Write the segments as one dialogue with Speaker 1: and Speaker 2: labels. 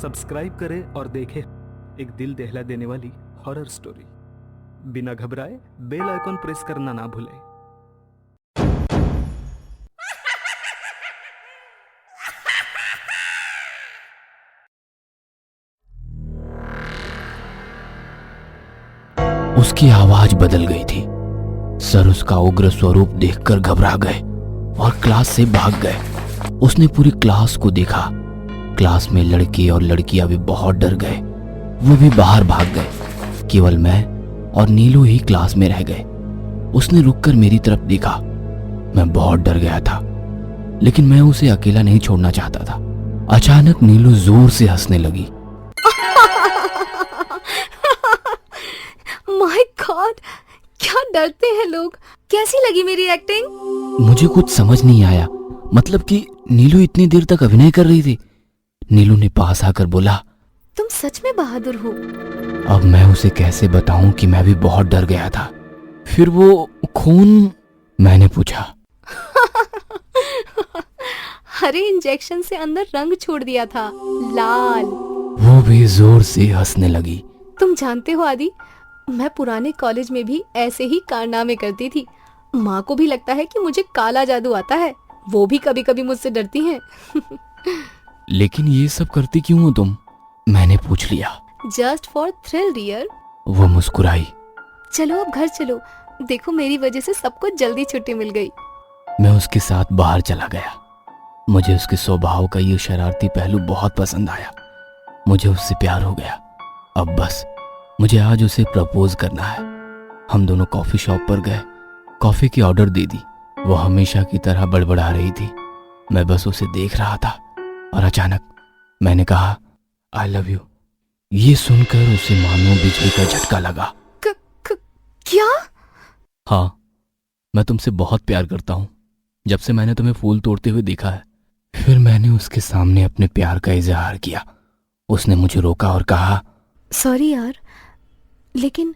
Speaker 1: Subscribe करें और देखें एक दिल दहला देने वाली हॉरर स्टोरी। बिना घबराए बेल आइकॉन प्रेस करना ना भूलें।
Speaker 2: उसकी आवाज बदल गई थी। सर उसका उग्र स्वरूप देखकर घबरा गए और क्लास से भाग गए। उसने पूरी क्लास को देखा। क्लास में लड़के और लड़कियां भी बहुत डर गए। वो भी बाहर भाग गए। केवल मैं और नीलू ही क्लास में रह गए। उसने रुककर मेरी तरफ देखा। मैं बहुत डर गया था, लेकिन मैं उसे अकेला नहीं छोड़ना चाहता था। अचानक नीलू जोर से हंसने लगी।
Speaker 3: माय गॉड, क्या डरते हैं लोग। कैसी लगी मेरी एक्टिंग?
Speaker 2: मुझे कुछ समझ नहीं आया। मतलब कि नीलू इतनी देर तक अभिनय कर रही थी। नीलू ने पास आकर बोला,
Speaker 3: तुम सच में बहादुर हो।
Speaker 2: अब मैं उसे कैसे बताऊं कि मैं भी बहुत डर गया था। फिर वो खून? मैंने पूछा।
Speaker 3: हरे इंजेक्शन से अंदर रंग छोड़ दिया था, लाल।
Speaker 2: वो भी जोर से हंसने लगी।
Speaker 3: तुम जानते हो आदि, मैं पुराने कॉलेज में भी ऐसे ही कारनामे करती थी। माँ को भी लगता है कि मुझे काला जादू आता है। वो भी कभी कभी मुझसे डरती हैं।
Speaker 2: लेकिन ये सब करती क्यों हो तुम? मैंने पूछ लिया।
Speaker 3: Just for thrill dear.
Speaker 2: वो मुस्कुराई।
Speaker 3: चलो अब घर चलो। देखो मेरी वजह से सबको जल्दी छुट्टी मिल गई।
Speaker 2: मैं उसके साथ बाहर चला गया। मुझे उसके स्वभाव का ये शरारती पहलू बहुत पसंद आया। मुझे उससे प्यार हो गया। अब बस मुझे आज उसे प्रपोज करना है। हम दोनों कॉफी शॉप पर गए। कॉफी की ऑर्डर दे दी। वो हमेशा की तरह बड़बड़ा रही थी। मैं बस उसे देख रहा था और अचानक मैंने कहा, आई लव यू। ये सुनकर उसे मानो बिजली का झटका लगा।
Speaker 3: क्या?
Speaker 2: हाँ, मैं तुमसे बहुत प्यार करता हूँ। जब से मैंने तुम्हें फूल तोड़ते हुए देखा है। फिर मैंने उसके सामने अपने प्यार का इजहार किया। उसने मुझे रोका और कहा,
Speaker 3: सॉरी यार, लेकिन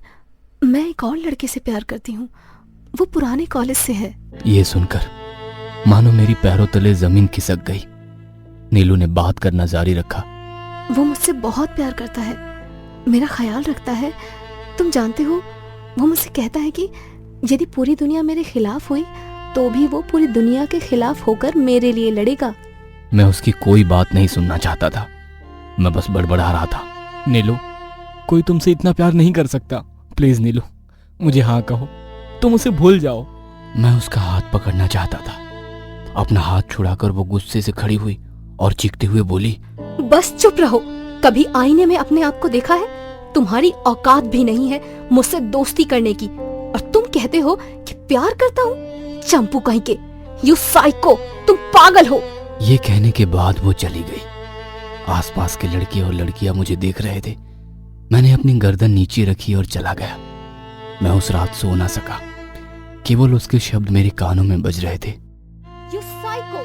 Speaker 3: मैं एक और लड़के से प्यार करती हूँ। वो पुराने कॉलेज से है।
Speaker 2: ये सुनकर मानो मेरी पैरों तले जमीन खिसक गई। नीलू ने बात करना जारी रखा।
Speaker 3: वो मुझसे बहुत प्यार करता है, मेरा ख्याल रखता है। तुम जानते हो, वो मुझसे कहता है कि यदि पूरी दुनिया मेरे खिलाफ हुई तो भी वो पूरी दुनिया के खिलाफ होकर मेरे लिए लड़ेगा।
Speaker 2: मैं उसकी कोई बात नहीं सुनना चाहता था। मैं बस बड़बड़ा रहा था, नीलू, कोई तुमसे इतना प्यार नहीं कर सकता। प्लीज नीलू, मुझे हाँ कहो, तुम उसे भूल जाओ। मैं उसका हाथ पकड़ना चाहता था। अपना हाथ छुड़ाकर वो गुस्से से खड़ी हुई और चीखते हुए बोली,
Speaker 3: बस चुप रहो। कभी आईने में अपने आप को देखा है? तुम्हारी औकात भी नहीं है मुझसे दोस्ती करने की, और तुम कहते हो कि प्यार करता हूँ। चंपू कहीं के, यू साइको, तुम पागल हो।
Speaker 2: ये कहने के बाद वो चली गई। आसपास के लड़के और लड़कियां मुझे देख रहे थे। मैंने अपनी गर्दन नीचे रखी और चला गया। मैं उस रात सो ना सका। केवल उसके शब्द मेरे कानों में बज रहे थे।
Speaker 3: यू साइको,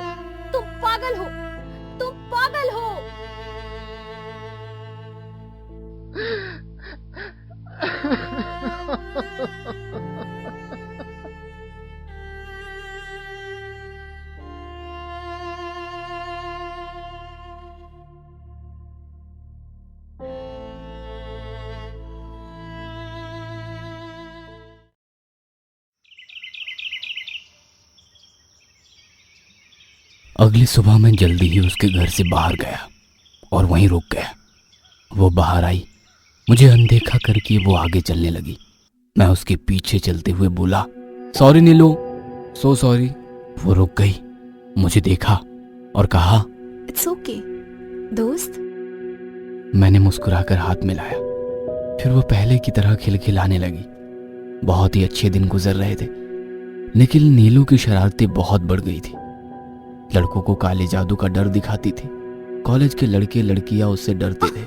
Speaker 3: तुम पागल हो, तुम पागल हो।
Speaker 2: अगली सुबह मैं जल्दी ही उसके घर से बाहर गया और वहीं रुक गया। वो बाहर आई। मुझे अनदेखा करके वो आगे चलने लगी। मैं उसके पीछे चलते हुए बोला, सॉरी नीलू, सो सॉरी। वो रुक गई, मुझे देखा और कहा,
Speaker 3: इट्स ओके दोस्त।
Speaker 2: मैंने मुस्कुराकर हाथ मिलाया। फिर वो पहले की तरह खिलखिलाने लगी। बहुत ही अच्छे दिन गुजर रहे थे, लेकिन नीलू की शरारतें बहुत बढ़ गई थी। लड़कों को काले जादू का डर दिखाती थी। कॉलेज के लड़के लड़कियां उससे डरते थे।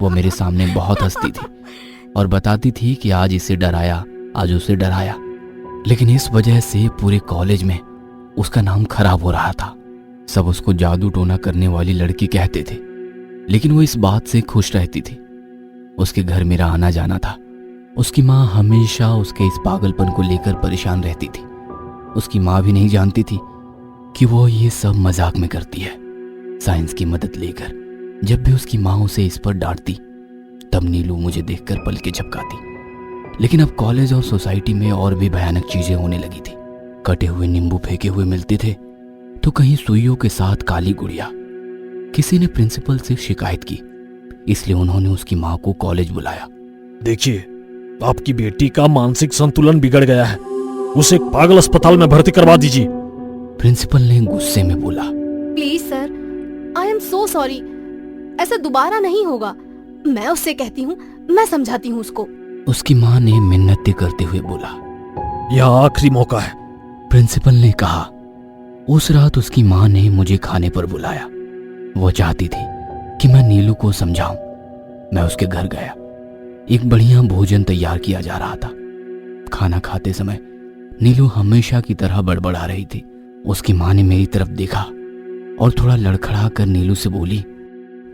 Speaker 2: वो मेरे सामने बहुत हंसती थी और बताती थी कि आज इसे डराया, आज उसे डराया। लेकिन इस वजह से पूरे कॉलेज में उसका नाम खराब हो रहा था। सब उसको जादू टोना करने वाली लड़की कहते थे, लेकिन वो इस बात से खुश रहती थी। उसके घर मेरा आना जाना था। उसकी माँ हमेशा उसके इस पागलपन को लेकर परेशान रहती थी। उसकी माँ भी नहीं जानती थी कि वो ये सब मजाक में करती है। साइंस की मदद लेकर जब भी उसकी माँ उसे इस पर डांटती तब नीलू मुझे देखकर पलकें झपकाती। लेकिन अब कॉलेज और सोसाइटी में और भी भयानक चीजें होने लगी थी। कटे हुए नींबू फेंके हुए मिलते थे तो कहीं सुइयों के साथ काली गुड़िया। किसी ने प्रिंसिपल से शिकायत की, इसलिए उन्होंने उसकी माँ को कॉलेज बुलाया।
Speaker 4: देखिए, आपकी बेटी का मानसिक संतुलन बिगड़ गया है, उसे एक पागल अस्पताल में भर्ती करवा दीजिए।
Speaker 2: प्रिंसिपल ने गुस्से में बोला।
Speaker 3: Please sir, I am so sorry, ऐसा दोबारा नहीं होगा। मैं उससे कहती हूँ, मैं समझाती हूँ उसको।
Speaker 2: उसकी माँ ने मिन्नतें करते हुए बोला।
Speaker 4: यह आखिरी मौका है।
Speaker 2: प्रिंसिपल ने कहा। उस रात उसकी माँ ने मुझे खाने पर बुलाया। वो चाहती थी कि मैं नीलू को समझाऊं। मैं उसके घर गया। एक बढ़िया भोजन तैयार किया जा रहा था। खाना खाते समय नीलू हमेशा की तरह बड़बड़ा रही थी। उसकी माँ ने मेरी तरफ देखा और थोड़ा लड़खड़ा कर नीलू से बोली,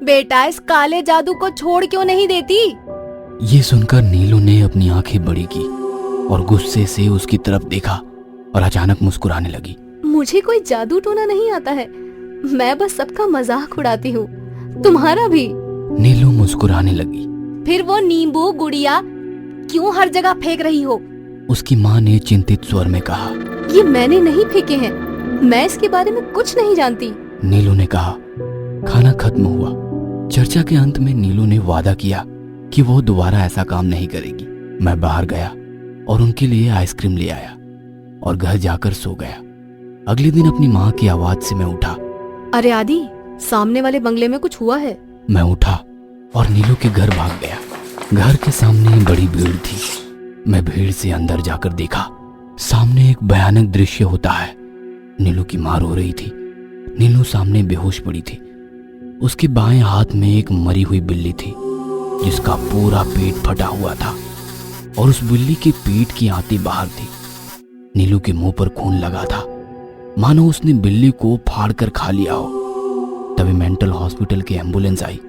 Speaker 3: बेटा इस काले जादू को छोड़ क्यों नहीं देती?
Speaker 2: ये सुनकर नीलू ने अपनी आंखें बड़ी की और गुस्से से उसकी तरफ देखा और अचानक मुस्कुराने लगी।
Speaker 3: मुझे कोई जादू टोना नहीं आता है, मैं बस सबका मजाक उड़ाती हूँ, तुम्हारा भी।
Speaker 2: नीलू मुस्कुराने लगी।
Speaker 3: फिर वो नींबू गुड़िया क्यों हर जगह फेंक रही हो?
Speaker 2: उसकी माँ ने चिंतित स्वर में कहा।
Speaker 3: ये मैंने नहीं फेंके हैं, मैं इसके बारे में कुछ नहीं जानती।
Speaker 2: नीलू ने कहा। खाना खत्म हुआ। चर्चा के अंत में नीलू ने वादा किया कि वो दोबारा ऐसा काम नहीं करेगी। मैं बाहर गया और उनके लिए आइसक्रीम ले आया और घर जाकर सो गया। अगले दिन अपनी माँ की आवाज से मैं उठा।
Speaker 3: अरे आदि, सामने वाले बंगले में कुछ हुआ है।
Speaker 2: मैं उठा और नीलू के घर भाग गया। घर के सामने बड़ी भीड़ थी। मैं भीड़ से अंदर जाकर देखा, सामने एक भयानक दृश्य होता है। नीलू की माँ रो रही थी। नीलू सामने बेहोश पड़ी थी। उसके बाएं हाथ में एक मरी हुई बिल्ली थी जिसका पूरा पेट फटा हुआ था और उस बिल्ली के पेट की आंतें बाहर थी। नीलू के मुंह पर खून लगा था, मानो उसने बिल्ली को फाड़ कर खा लिया हो। तभी मेंटल हॉस्पिटल की एम्बुलेंस आई।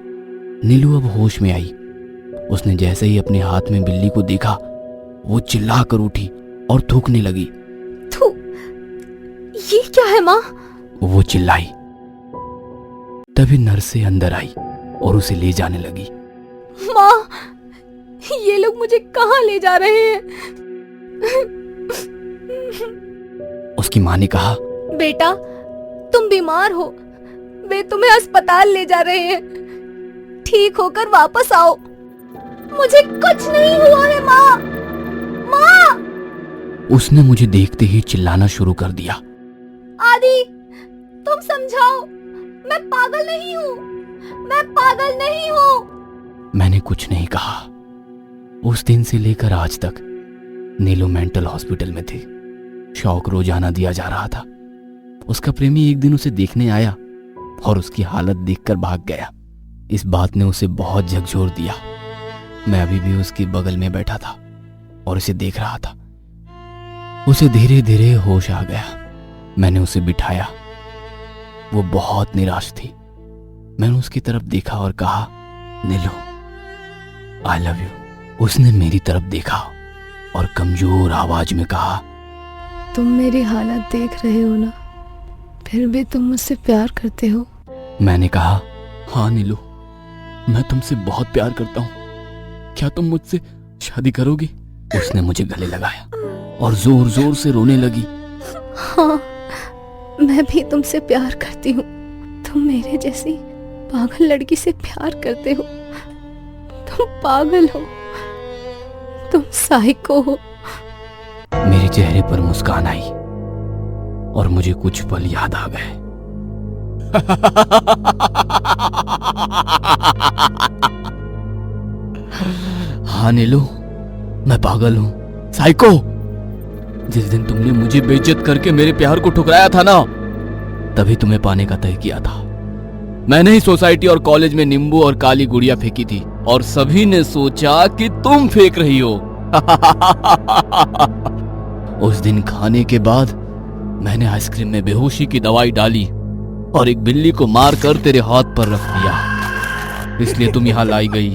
Speaker 2: नीलू अब होश में आई। उसने जैसे ही अपने हाथ में बिल्ली को देखा, वो चिल्ला कर उठी और थूकने लगी।
Speaker 3: थू, ये क्या है माँ?
Speaker 2: वो चिल्लाई। तभी नर्सें अंदर आई और उसे ले जाने लगी।
Speaker 3: माँ, ये लोग मुझे कहाँ ले जा रहे हैं?
Speaker 2: उसकी माँ ने कहा,
Speaker 3: बेटा तुम बीमार हो, वे तुम्हें अस्पताल ले जा रहे हैं, ठीक होकर वापस आओ। मुझे कुछ नहीं हुआ है माँ। माँ!
Speaker 2: उसने मुझे देखते ही चिल्लाना शुरू कर दिया।
Speaker 3: आदि, तुम समझाओ, मैं पागल नहीं हूँ, मैं पागल नहीं हूँ।
Speaker 2: मैंने कुछ नहीं कहा। उस दिन से लेकर आज तक नीलू मेंटल हॉस्पिटल में थी। शौक रोजाना दिया जा रहा था। उसका प्रेमी एक दिन उसे देखने आया और उसकी हालत देखकर भाग गया। इस बात ने उसे बहुत झकझोर दिया। मैं अभी भी उसके बगल में बैठा था और उसे देख रहा था। उसे धीरे धीरे होश आ गया। मैंने उसे बिठाया। वो बहुत निराश थी। मैंने उसकी तरफ देखा और कहा, नीलू आई लव यू। उसने मेरी तरफ देखा और कमजोर आवाज में कहा,
Speaker 3: तुम मेरी हालत देख रहे हो ना, फिर भी तुम मुझसे प्यार करते हो?
Speaker 2: मैंने कहा, हाँ नीलू, मैं तुमसे बहुत प्यार करता हूँ। क्या तुम मुझसे शादी करोगी? उसने मुझे गले लगाया और जोर जोर से रोने लगी।
Speaker 3: हाँ, मैं भी तुमसे प्यार करती हूँ। तुम मेरे जैसी पागल लड़की से प्यार करते हो। तुम पागल हो, तुम साइको हो।
Speaker 2: मेरे चेहरे पर मुस्कान आई और मुझे कुछ पल याद आ गए। हाँ नीलू, मैं पागल हूं, साइको। जिस दिन तुमने मुझे बेइज्जत करके मेरे प्यार को ठुकराया था ना, तभी तुम्हें पाने का तय किया था। मैंने ही सोसाइटी और कॉलेज में नींबू और काली गुड़िया फेंकी थी और सभी ने सोचा कि तुम फेंक रही हो। उस दिन खाने के बाद मैंने आइसक्रीम में बेहोशी की दवाई डाली और एक बिल्ली को मारकर तेरे हाथ पर रख दिया, इसलिए तुम यहां लाई गई।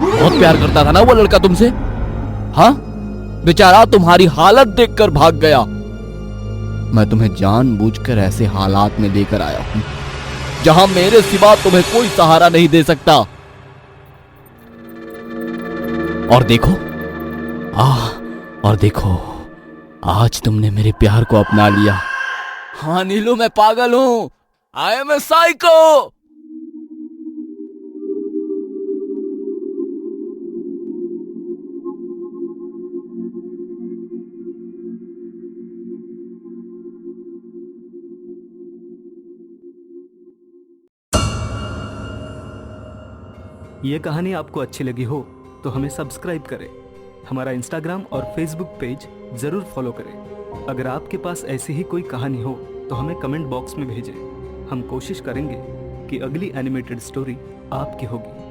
Speaker 2: बहुत प्यार करता था ना वो लड़का तुमसे? हाँ, बेचारा तुम्हारी हालत देखकर भाग गया। मैं तुम्हें जानबूझकर ऐसे हालात में लेकर आया हूं जहां मेरे सिवा तुम्हें कोई सहारा नहीं दे सकता। और देखो और देखो, आज तुमने मेरे प्यार को अपना लिया। हाँ नीलू, मैं पागल हूं। I am a psycho.
Speaker 1: ये कहानी आपको अच्छी लगी हो तो हमें सब्सक्राइब करें, हमारा इंस्टाग्राम और फेसबुक पेज जरूर फॉलो करें। अगर आपके पास ऐसी ही कोई कहानी हो तो हमें कमेंट बॉक्स में भेजें। हम कोशिश करेंगे कि अगली एनिमेटेड स्टोरी आपकी होगी।